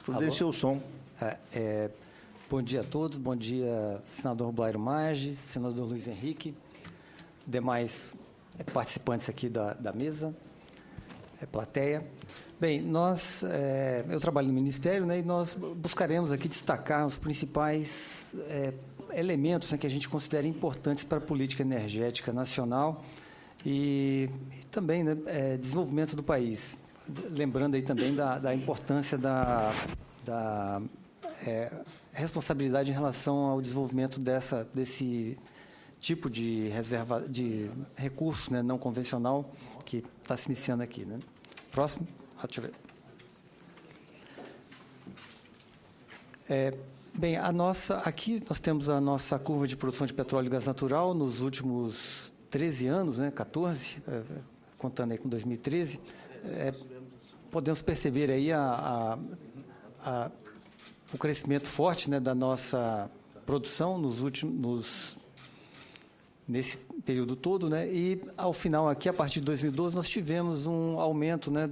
Providencie o som. Bom dia a todos, bom dia, senador Blairo Maggi, senador Luiz Henrique, demais participantes aqui da mesa, plateia. Bem, eu trabalho no Ministério, né, e nós buscaremos aqui destacar os principais elementos, né, que a gente considera importantes para a política energética nacional e também, né, desenvolvimento do país. Lembrando aí também da importância da responsabilidade em relação ao desenvolvimento desse tipo de reserva de recurso, né, não convencional que está se iniciando aqui, né? Próximo. Deixa eu ver. Bem, aqui nós temos a nossa curva de produção de petróleo e gás natural nos últimos 13 anos, né, 14, contando aí com 2013. Podemos perceber aí o crescimento forte, né, da nossa produção nesse período todo, né, e ao final aqui, a partir de 2012, nós tivemos um aumento, né,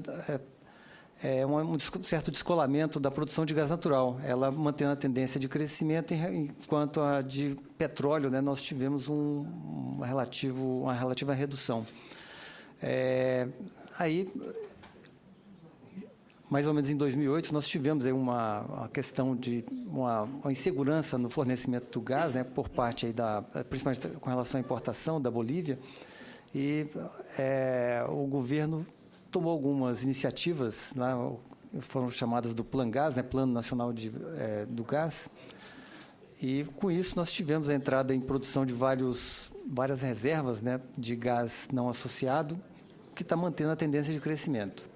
um certo descolamento da produção de gás natural, ela mantendo a tendência de crescimento, enquanto a de petróleo, né, nós tivemos uma relativa redução. Aí, mais ou menos em 2008, nós tivemos aí uma questão de uma insegurança no fornecimento do gás, né, por parte aí principalmente com relação à importação da Bolívia, e o governo tomou algumas iniciativas, né, foram chamadas do Plan Gás, né, Plano Nacional do Gás, e com isso nós tivemos a entrada em produção de várias reservas, né, de gás não associado, que está mantendo a tendência de crescimento.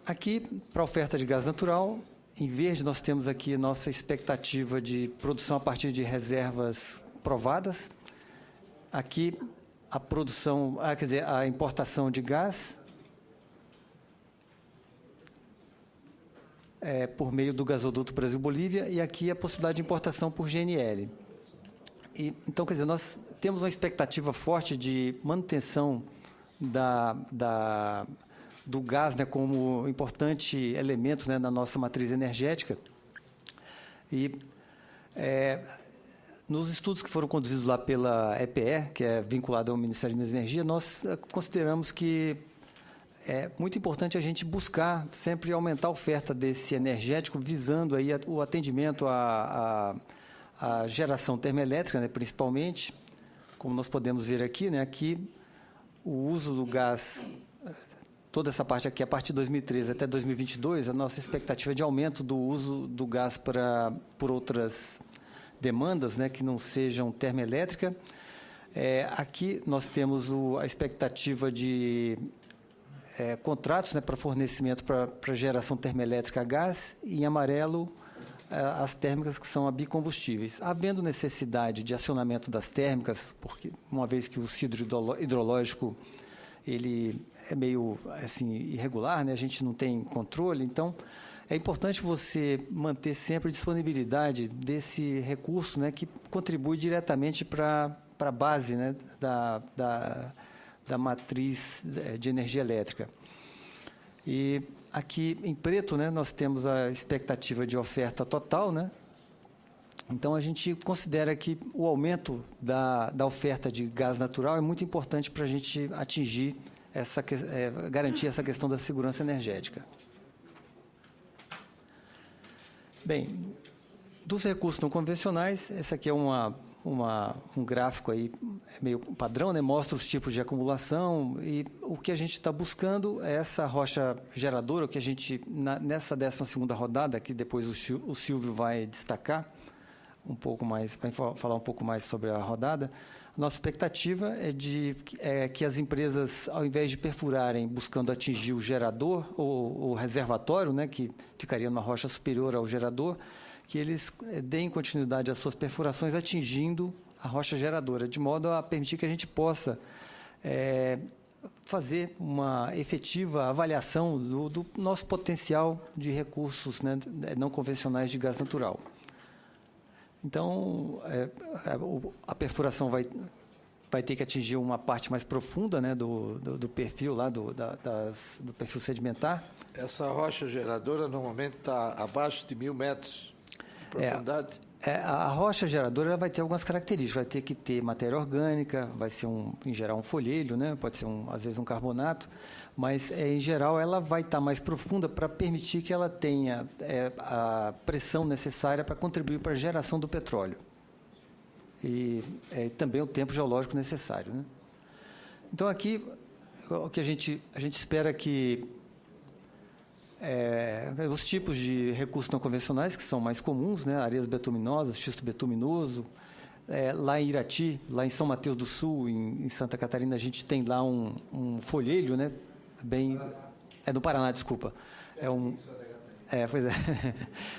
Aqui, para a oferta de gás natural, em verde nós temos aqui nossa expectativa de produção a partir de reservas provadas. Aqui, a produção, a importação de gás por meio do gasoduto Brasil-Bolívia, e aqui a possibilidade de importação por GNL. Então, quer dizer, nós temos uma expectativa forte de manutenção do gás, né, como importante elemento, né, na nossa matriz energética. E nos estudos que foram conduzidos lá pela EPE, que é vinculada ao Ministério de Minas e Energia, nós consideramos que é muito importante a gente buscar sempre aumentar a oferta desse energético, visando aí o atendimento à geração termoelétrica, né, principalmente, como nós podemos ver aqui, né, aqui o uso do gás, toda essa parte aqui, a partir de 2013 até 2022, a nossa expectativa é de aumento do uso do gás por outras demandas, né, que não sejam termoelétrica. Aqui nós temos a expectativa de contratos, né, para fornecimento para geração termoelétrica a gás, e em amarelo as térmicas, que são a bicombustíveis. Havendo necessidade de acionamento das térmicas, porque uma vez que o ciclo hidrológico ele é meio assim irregular, né? A gente não tem controle, então é importante você manter sempre a disponibilidade desse recurso, né, que contribui diretamente para a base, né, da matriz de energia elétrica. E aqui em preto, né, nós temos a expectativa de oferta total, né? Então a gente considera que o aumento da oferta de gás natural é muito importante para a gente atingir garantir essa questão da segurança energética. Bem, dos recursos não convencionais, esse aqui é um gráfico aí meio padrão, né? Mostra os tipos de acumulação, e o que a gente está buscando é essa rocha geradora, que a gente, nessa 12ª rodada, que depois o Silvio vai destacar um pouco mais, vai falar um pouco mais sobre a rodada. Nossa expectativa é que as empresas, ao invés de perfurarem buscando atingir o gerador ou o reservatório, né, que ficaria numa rocha superior ao gerador, que eles deem continuidade às suas perfurações atingindo a rocha geradora, de modo a permitir que a gente possa fazer uma efetiva avaliação do nosso potencial de recursos, né, não convencionais de gás natural. Então, a perfuração vai ter que atingir uma parte mais profunda, né, do perfil lá, do perfil sedimentar. Essa rocha geradora normalmente está abaixo de 1.000 metros de profundidade? A rocha geradora ela vai ter algumas características, vai ter que ter matéria orgânica, vai ser, em geral, um folhelho, né? Pode ser, às vezes, um carbonato, mas, em geral, ela vai estar mais profunda para permitir que ela tenha a pressão necessária para contribuir para a geração do petróleo. E também o tempo geológico necessário, né? Então, aqui, o que a gente espera que os tipos de recursos não convencionais, que são mais comuns, né? Areias bituminosas, xisto bituminoso. Lá em Irati, lá em São Mateus do Sul, em Santa Catarina, a gente tem lá um folhelho, né? No Paraná, desculpa. Pois é.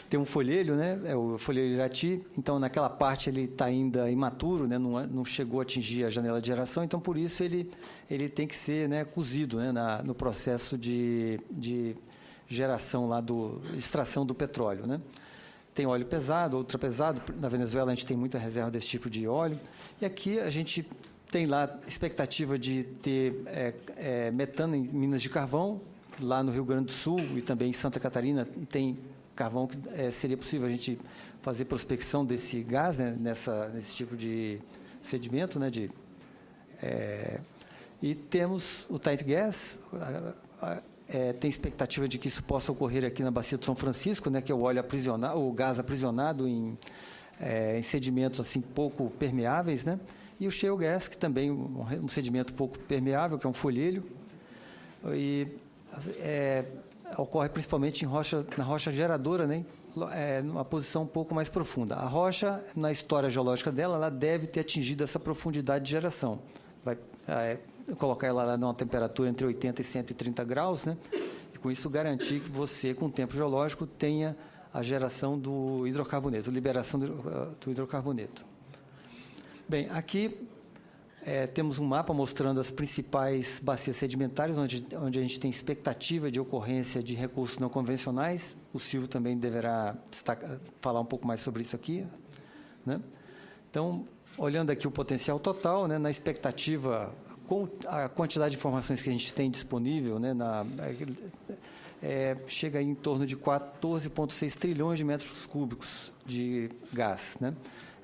Tem um folhelho, né? É o folhelho Irati. Então, naquela parte, ele está ainda imaturo, né? Não chegou a atingir a janela de geração. Então, por isso, ele tem que ser, né, cozido, né? No processo de geração lá extração do petróleo, né? Tem óleo pesado, ultra pesado. Na Venezuela a gente tem muita reserva desse tipo de óleo. E aqui a gente tem lá expectativa de ter metano em minas de carvão. Lá no Rio Grande do Sul e também em Santa Catarina tem carvão que seria possível a gente fazer prospecção desse gás, né, nesse tipo de sedimento, né? E temos o tight gas. Tem expectativa de que isso possa ocorrer aqui na Bacia do São Francisco, né, que é o gás aprisionado em sedimentos assim pouco permeáveis, né, e o shale gas, que também um sedimento pouco permeável, que é um folhelho, e ocorre principalmente na rocha geradora, né, numa posição um pouco mais profunda. A rocha, na história geológica dela, ela deve ter atingido essa profundidade de geração. Vai colocar ela lá numa temperatura entre 80 e 130 graus, né? E com isso garantir que você, com o tempo geológico, tenha a geração do hidrocarboneto, a liberação do hidrocarboneto. Bem, aqui temos um mapa mostrando as principais bacias sedimentares, onde a gente tem expectativa de ocorrência de recursos não convencionais. O Silvio também deverá falar um pouco mais sobre isso aqui, né? Então, olhando aqui o potencial total, né, na expectativa, com a quantidade de informações que a gente tem disponível, né, chega em torno de 14,6 trilhões de metros cúbicos de gás, né?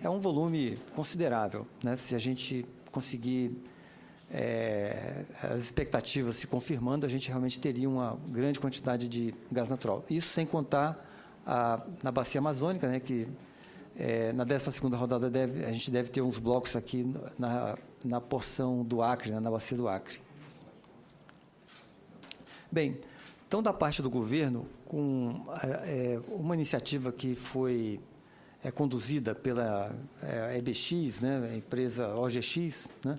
É um volume considerável, né? Se a gente conseguir as expectativas se confirmando, a gente realmente teria uma grande quantidade de gás natural. Isso sem contar na bacia amazônica, né, que na 12ª rodada a gente deve ter uns blocos aqui na porção do Acre, né, na bacia do Acre. Bem, então, da parte do governo, com uma iniciativa que foi conduzida pela EBX, né, a empresa OGX, né,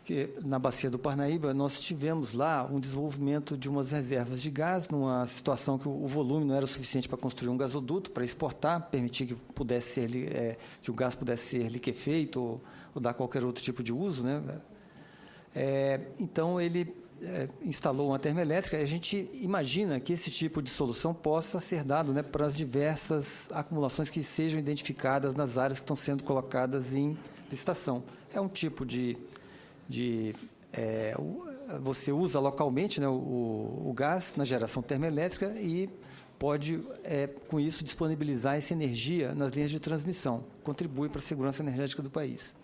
que na bacia do Parnaíba, nós tivemos lá um desenvolvimento de umas reservas de gás, numa situação que o volume não era o suficiente para construir um gasoduto, para exportar, permitir que o gás pudesse ser liquefeito ou dar qualquer outro tipo de uso, né? Então, ele instalou uma termoelétrica, e a gente imagina que esse tipo de solução possa ser dado, né, para as diversas acumulações que sejam identificadas nas áreas que estão sendo colocadas em licitação. É um tipo você usa localmente, né, o gás na geração termoelétrica e pode, com isso, disponibilizar essa energia nas linhas de transmissão, contribui para a segurança energética do país.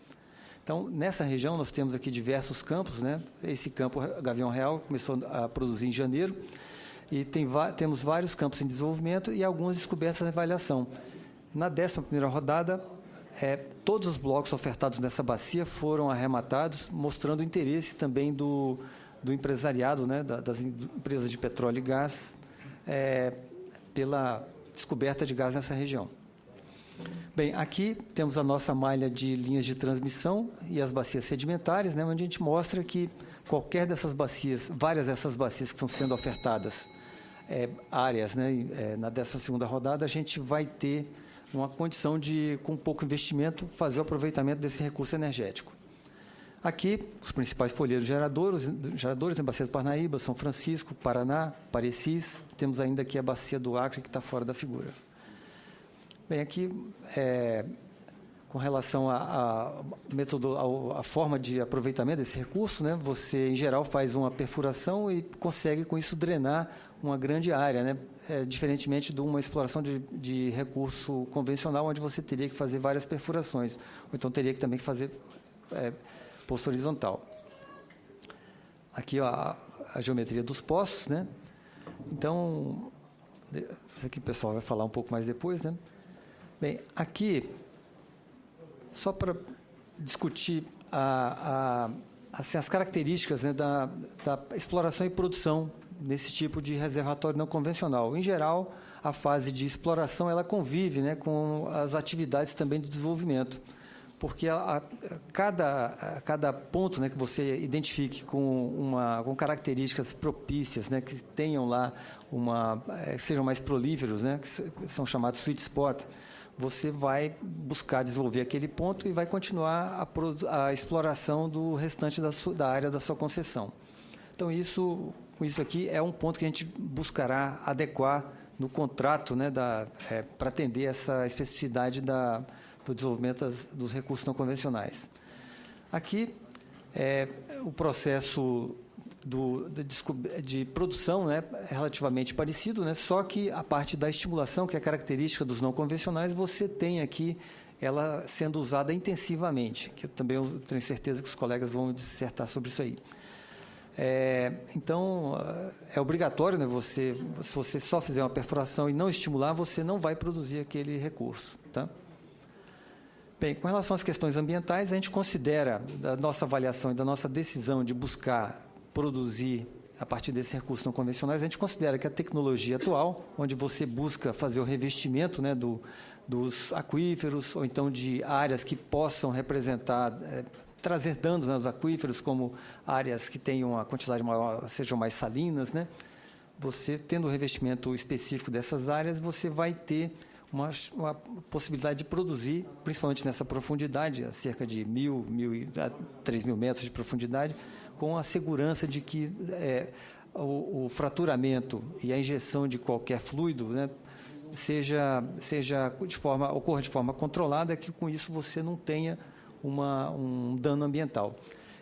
Então, nessa região, nós temos aqui diversos campos, né? Esse campo Gavião Real começou a produzir em janeiro e temos vários campos em desenvolvimento e algumas descobertas em avaliação. Na 11ª rodada, todos os blocos ofertados nessa bacia foram arrematados, mostrando o interesse também do empresariado, né? Das empresas de petróleo e gás, pela descoberta de gás nessa região. Bem, aqui temos a nossa malha de linhas de transmissão e as bacias sedimentares, né, onde a gente mostra que qualquer dessas bacias, várias dessas bacias que estão sendo ofertadas, áreas, né, na 12ª rodada, a gente vai ter uma condição de, com pouco investimento, fazer o aproveitamento desse recurso energético. Aqui, os principais folheiros geradores na Bacia do Parnaíba, São Francisco, Paraná, Parecis, temos ainda aqui a Bacia do Acre, que está fora da figura. Bem, aqui, com relação à forma de aproveitamento desse recurso, né? Você, em geral, faz uma perfuração e consegue, com isso, drenar uma grande área, né? Diferentemente de uma exploração de recurso convencional, onde você teria que fazer várias perfurações, ou então teria que também fazer poço horizontal. Aqui, ó, a geometria dos poços, né? Então, isso aqui o pessoal vai falar um pouco mais depois, né? Bem, aqui, só para discutir assim, as características, né, da exploração e produção nesse tipo de reservatório não convencional. Em geral, a fase de exploração ela convive, né, com as atividades também de desenvolvimento, porque cada ponto, né, que você identifique com características propícias, né, que tenham lá que sejam mais prolíferos, né, que são chamados sweet spot, você vai buscar desenvolver aquele ponto e vai continuar a exploração do restante da área da sua concessão. Então, com isso aqui, é um ponto que a gente buscará adequar no contrato, né, para atender essa especificidade do desenvolvimento dos recursos não convencionais. Aqui, o processo de produção, né, é relativamente parecido, né, só que a parte da estimulação, que é característica dos não convencionais, você tem aqui ela sendo usada intensivamente, que também eu tenho certeza que os colegas vão dissertar sobre isso aí. Então, é obrigatório, né, se você só fizer uma perfuração e não estimular, você não vai produzir aquele recurso. Tá? Bem, com relação às questões ambientais, a gente considera, da nossa avaliação e da nossa decisão de buscar produzir a partir desses recursos não convencionais, a gente considera que a tecnologia atual, onde você busca fazer o revestimento, né, dos aquíferos, ou então de áreas que possam representar, trazer danos aos aquíferos, como áreas que tenham uma quantidade maior, sejam mais salinas, né? Você, tendo o revestimento específico dessas áreas, você vai ter uma possibilidade de produzir, principalmente nessa profundidade, a cerca de 1.000 a 3.000 metros de profundidade, com a segurança de que o fraturamento e a injeção de qualquer fluido, né, ocorra de forma controlada, que com isso você não tenha um dano ambiental.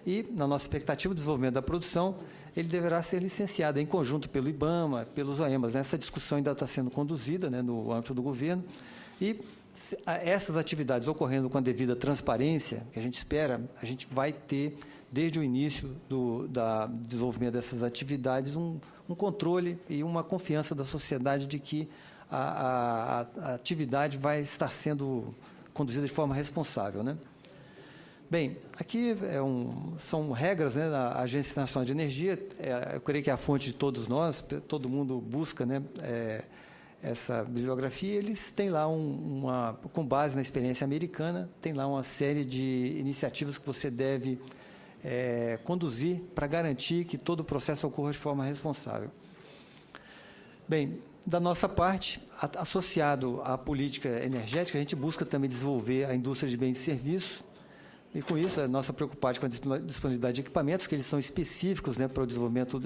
E, na nossa expectativa de desenvolvimento da produção, ele deverá ser licenciado em conjunto pelo IBAMA, pelos OEMAs. Essa discussão ainda está sendo conduzida, né, no âmbito do governo, e essas atividades ocorrendo com a devida transparência, que a gente espera, a gente vai ter, desde o início do desenvolvimento dessas atividades, um controle e uma confiança da sociedade de que a atividade vai estar sendo conduzida de forma responsável, né? Bem, aqui são regras, né, da Agência Nacional de Energia. Eu creio que é a fonte de todos nós, todo mundo busca, né, essa bibliografia. Eles têm lá com base na experiência americana, tem lá uma série de iniciativas que você deve conduzir para garantir que todo o processo ocorra de forma responsável. Bem, da nossa parte, associado à política energética, a gente busca também desenvolver a indústria de bens e serviços. E, com isso, a nossa preocupação com a disponibilidade de equipamentos, que eles são específicos, né, para o desenvolvimento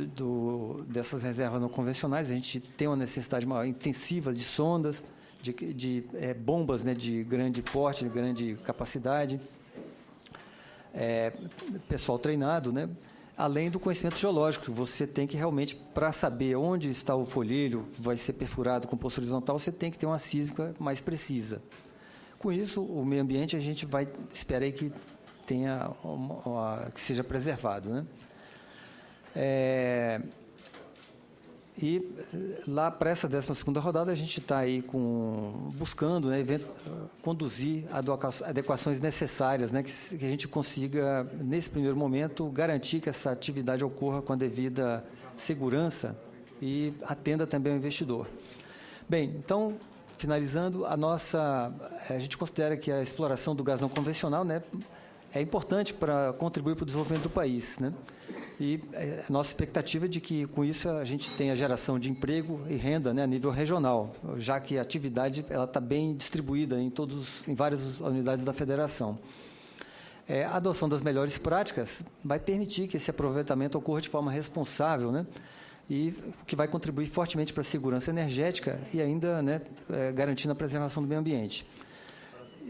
dessas reservas não convencionais. A gente tem uma necessidade maior, intensiva de sondas, de bombas, né, de grande porte, de grande capacidade, pessoal treinado, né, além do conhecimento geológico, que você tem que realmente, para saber onde está o folheiro que vai ser perfurado com poço horizontal, você tem que ter uma sísmica mais precisa. Com isso, o meio ambiente, a gente espera aí que que seja preservado, né? E lá para essa 12ª rodada, a gente está aí buscando, né, conduzir adequações necessárias, né, que a gente consiga, nesse primeiro momento, garantir que essa atividade ocorra com a devida segurança e atenda também ao investidor. Bem, então, finalizando, a gente considera que a exploração do gás não convencional, né, é importante para contribuir para o desenvolvimento do país, né? E a nossa expectativa é de que, com isso, a gente tenha geração de emprego e renda, né, a nível regional, já que a atividade está bem distribuída em várias unidades da federação. A adoção das melhores práticas vai permitir que esse aproveitamento ocorra de forma responsável, né, e que vai contribuir fortemente para a segurança energética e ainda, né, garantindo a preservação do meio ambiente.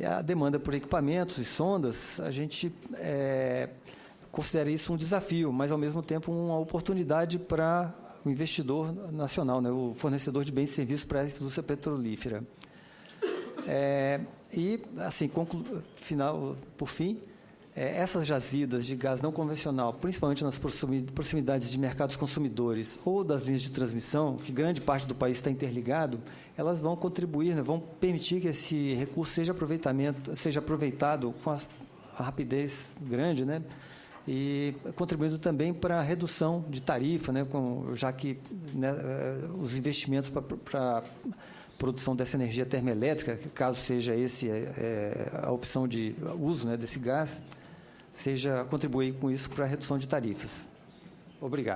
a demanda por equipamentos e sondas, a gente considera isso um desafio, mas, ao mesmo tempo, uma oportunidade para o investidor nacional, né, o fornecedor de bens e serviços para a indústria petrolífera. E, assim, por fim, essas jazidas de gás não convencional, principalmente nas proximidades de mercados consumidores ou das linhas de transmissão, que grande parte do país está interligado, elas vão contribuir, né, vão permitir que esse recurso seja aproveitado com a rapidez grande, né, e contribuindo também para a redução de tarifa, né, já que, né, os investimentos para produção dessa energia termoelétrica, caso seja esse a opção de uso, né, desse gás, contribuir com isso para a redução de tarifas. Obrigado.